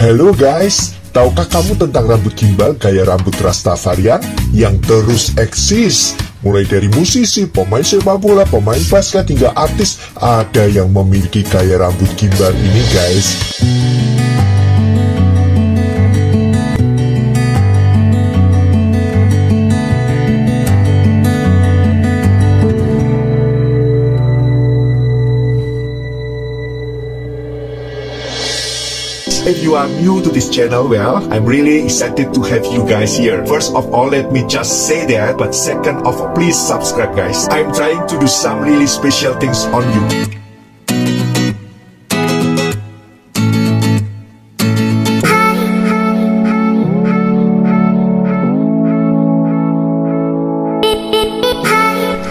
Halo guys, tahukah kamu tentang rambut gimbal gaya rambut Rastafarian yang terus eksis? Mulai dari musisi, pemain sepak bola, pemain basket hingga artis, ada yang memiliki gaya rambut gimbal ini guys. If you are new to this channel, well, I'm really excited to have you guys here. First of all, let me just say that, but second of all, please subscribe guys. I'm trying to do some really special things on you.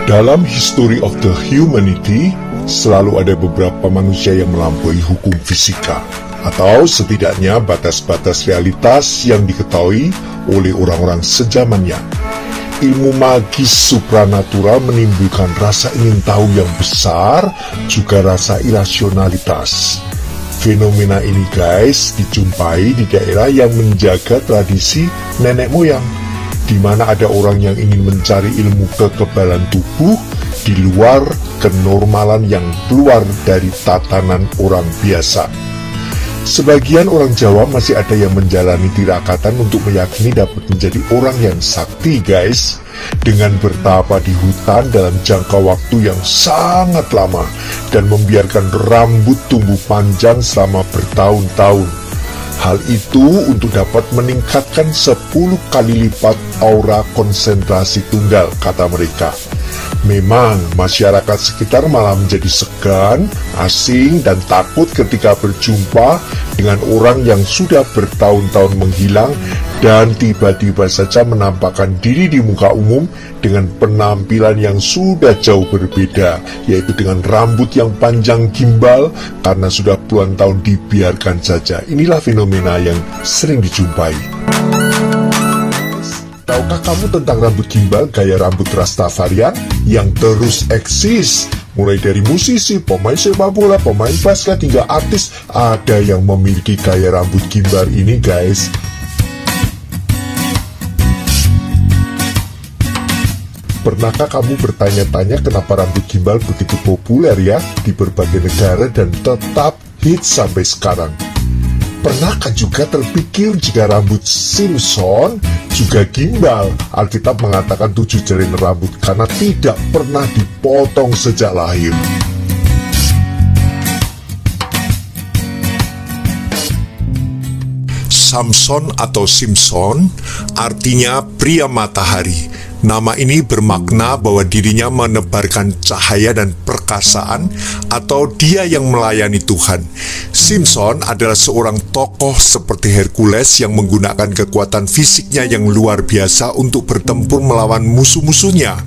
Dalam history of the humanity, selalu ada beberapa manusia yang melampaui hukum fisika, atau setidaknya batas-batas realitas yang diketahui oleh orang-orang sejamannya. Ilmu magis supranatural menimbulkan rasa ingin tahu yang besar, juga rasa irasionalitas. Fenomena ini guys dijumpai di daerah yang menjaga tradisi nenek moyang, di mana ada orang yang ingin mencari ilmu kekebalan tubuh di luar kenormalan yang keluar dari tatanan orang biasa. Sebagian orang Jawa masih ada yang menjalani tirakatan untuk meyakini dapat menjadi orang yang sakti guys, dengan bertapa di hutan dalam jangka waktu yang sangat lama dan membiarkan rambut tumbuh panjang selama bertahun-tahun. Hal itu untuk dapat meningkatkan 10 kali lipat aura konsentrasi tunggal, kata mereka. Memang masyarakat sekitar malah menjadi segan, asing, dan takut ketika berjumpa dengan orang yang sudah bertahun-tahun menghilang dan tiba-tiba saja menampakkan diri di muka umum dengan penampilan yang sudah jauh berbeda, yaitu dengan rambut yang panjang gimbal karena sudah puluhan tahun dibiarkan saja. Inilah fenomena yang sering dijumpai. Tahukah kamu tentang rambut gimbal gaya rambut Rastafarian yang terus eksis? Mulai dari musisi, pemain sepak bola, pemain basket hingga artis, ada yang memiliki gaya rambut gimbal ini guys. Pernahkah kamu bertanya-tanya kenapa rambut gimbal begitu populer ya di berbagai negara dan tetap hits sampai sekarang? Pernahkah juga terpikir jika rambut Simpson juga gimbal? Alkitab mengatakan 7 jari rambut karena tidak pernah dipotong sejak lahir. Samson atau Simpson artinya pria matahari. Nama ini bermakna bahwa dirinya menebarkan cahaya dan perkasaan, atau dia yang melayani Tuhan. Simpson adalah seorang tokoh seperti Hercules yang menggunakan kekuatan fisiknya yang luar biasa untuk bertempur melawan musuh-musuhnya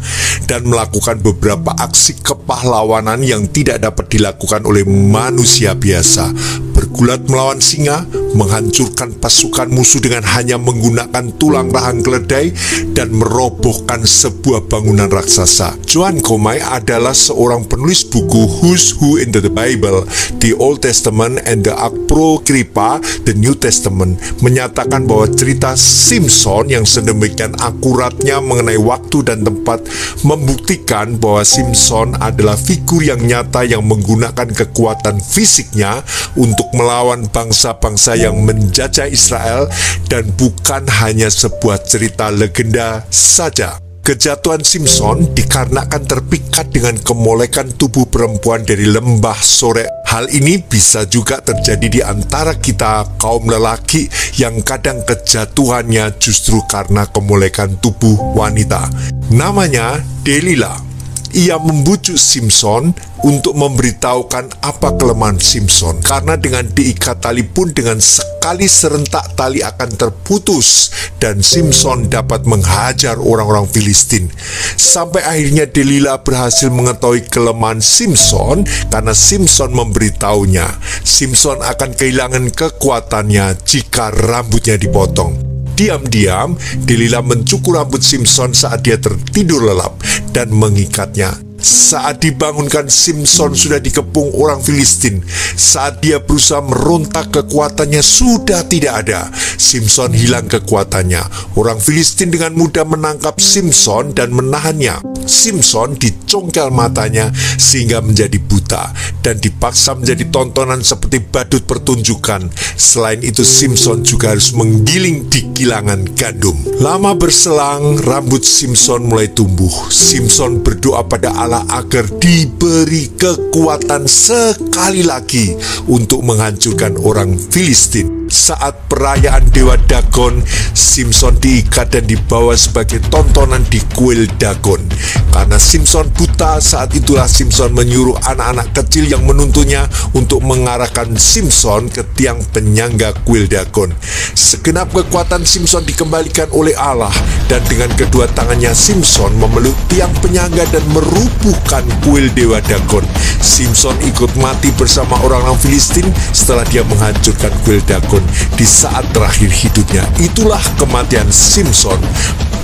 dan melakukan beberapa aksi kepahlawanan yang tidak dapat dilakukan oleh manusia biasa. Bergulat melawan singa, menghancurkan pasukan musuh dengan hanya menggunakan tulang rahang keledai, dan merobohkan sebuah bangunan raksasa. Joan Comey adalah seorang penulis buku Who's Who in the Bible, The Old Testament and the Apocrypha, The New Testament, menyatakan bahwa cerita Simpson yang sedemikian akuratnya mengenai waktu dan tempat membuktikan bahwa Simpson adalah figur yang nyata yang menggunakan kekuatan fisiknya untuk melawan bangsa-bangsa yang menjajah Israel dan bukan hanya sebuah cerita legenda saja. Kejatuhan Simpson dikarenakan terpikat dengan kemolekan tubuh perempuan dari lembah Sorek. Hal ini bisa juga terjadi di antara kita kaum lelaki yang kadang kejatuhannya justru karena kemolekan tubuh wanita. Namanya Delilah. Ia membujuk Simpson untuk memberitahukan apa kelemahan Simpson, karena dengan diikat tali pun dengan sekali serentak tali akan terputus dan Simpson dapat menghajar orang-orang Filistin. Sampai akhirnya Delilah berhasil mengetahui kelemahan Simpson karena Simpson memberitahunya Simpson akan kehilangan kekuatannya jika rambutnya dipotong. Diam-diam, Delilah mencukur rambut Simpson saat dia tertidur lelap dan mengikatnya. Saat dibangunkan, Simson sudah dikepung orang Filistin. Saat dia berusaha merontak, kekuatannya sudah tidak ada. Simson hilang kekuatannya. Orang Filistin dengan mudah menangkap Simson dan menahannya. Simson dicongkel matanya sehingga menjadi buta dan dipaksa menjadi tontonan seperti badut pertunjukan. Selain itu, Simson juga harus menggiling di gilangan gandum. Lama berselang, rambut Simson mulai tumbuh. Simson berdoa pada Allah agar diberi kekuatan sekali lagi untuk menghancurkan orang Filistin. Saat perayaan Dewa Dagon, Simson diikat dan dibawa sebagai tontonan di kuil Dagon. Karena Simson buta, saat itulah Simson menyuruh anak-anak kecil yang menuntunnya untuk mengarahkan Simson ke tiang penyangga kuil Dagon. Segenap kekuatan Simson dikembalikan oleh Allah, dan dengan kedua tangannya Simson memeluk tiang penyangga dan merubuhkan kuil Dewa Dagon. Simson ikut mati bersama orang-orang Filistin setelah dia menghancurkan kuil Dagon di saat terakhir hidupnya. Itulah kematian Simson,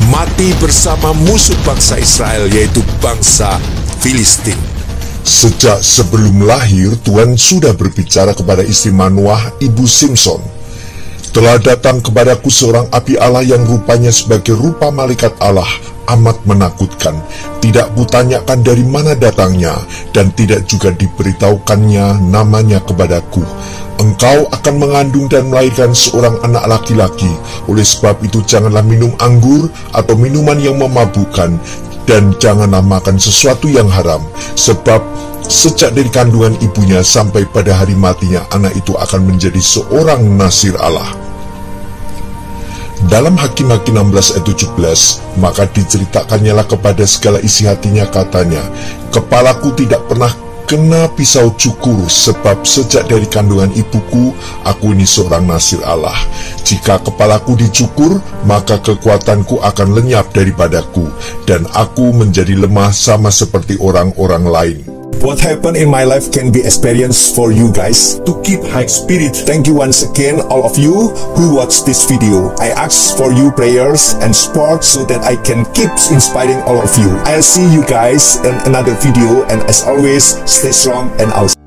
mati bersama musuh bangsa Israel, yaitu bangsa Filistin. Sejak sebelum lahir, Tuhan sudah berbicara kepada istri Manoah, ibu Simson. Telah datang kepadaku seorang api Allah yang rupanya sebagai rupa malaikat Allah, amat menakutkan. Tidak kutanyakan dari mana datangnya, dan tidak juga diberitahukannya namanya kepadaku. Engkau akan mengandung dan melahirkan seorang anak laki-laki. Oleh sebab itu janganlah minum anggur atau minuman yang memabukkan, dan janganlah makan sesuatu yang haram. Sebab sejak dari kandungan ibunya sampai pada hari matinya, anak itu akan menjadi seorang nasir Allah. Dalam Hakim-Hakim 16 ayat 17, maka diceritakannya kepada segala isi hatinya, katanya, kepalaku tidak pernah kena pisau cukur, sebab sejak dari kandungan ibuku, aku ini seorang nasir Allah. Jika kepalaku dicukur, maka kekuatanku akan lenyap daripadaku, dan aku menjadi lemah sama seperti orang-orang lain. What happened in my life can be experienced for you guys. To keep high spirit, thank you once again all of you who watch this video. I ask for you prayers and support so that I can keep inspiring all of you. I'll see you guys in another video, and as always, stay strong and awesome.